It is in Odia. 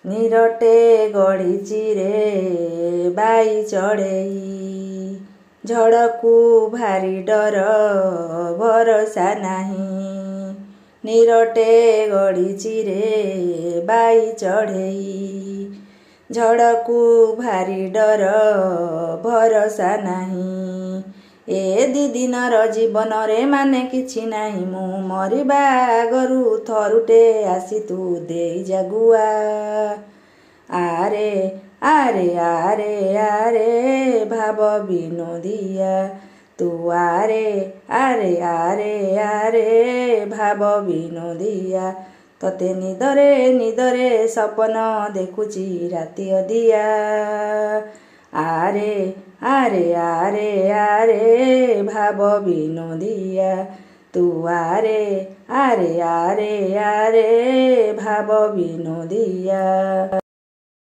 ନିରଟେ ଗଢ଼ିଛି ରେ ବାଇ ଚଢ଼େଇ, ଝଡ଼କୁ ଭାରି ଡର ଭରସା ନାହିଁ। ନିରଟେ ଗଢ଼ିଛି ରେ ବାଇ ଚଢ଼େଇ, ଝଡ଼କୁ ଭାରି ଡର ଭରସା ନାହିଁ। ଏ ଦି ଦିନର ଜୀବନରେ ମାନେ କିଛି ନାହିଁ, ମୁଁ ମରିବା ଆଗରୁ ଥରୁଟେ ଆସି ତୁ ଦେଇ ଜାଗୁଆ। ଆରେ ଆରେ ଆରେ ଆରେ ଭାବ ବିନୋଦିଆ, ତୁ ଆରେ ଆରେ ଆରେ ଆରେ ଭାବ ବିନୋଦିଆ। ତତେ ନିଦରେ ନିଦରେ ସପନ ଦେଖୁଛି ରାତି ଅଧିଆ। ଆରେ ଆରେ ଆରେ ଆରେ ଭାବ ବିନୋଦିଆ, ତୁ ଆରେ ଆରେ ଆରେ ଆରେ ଭାବ ବିନୋଦିଆ।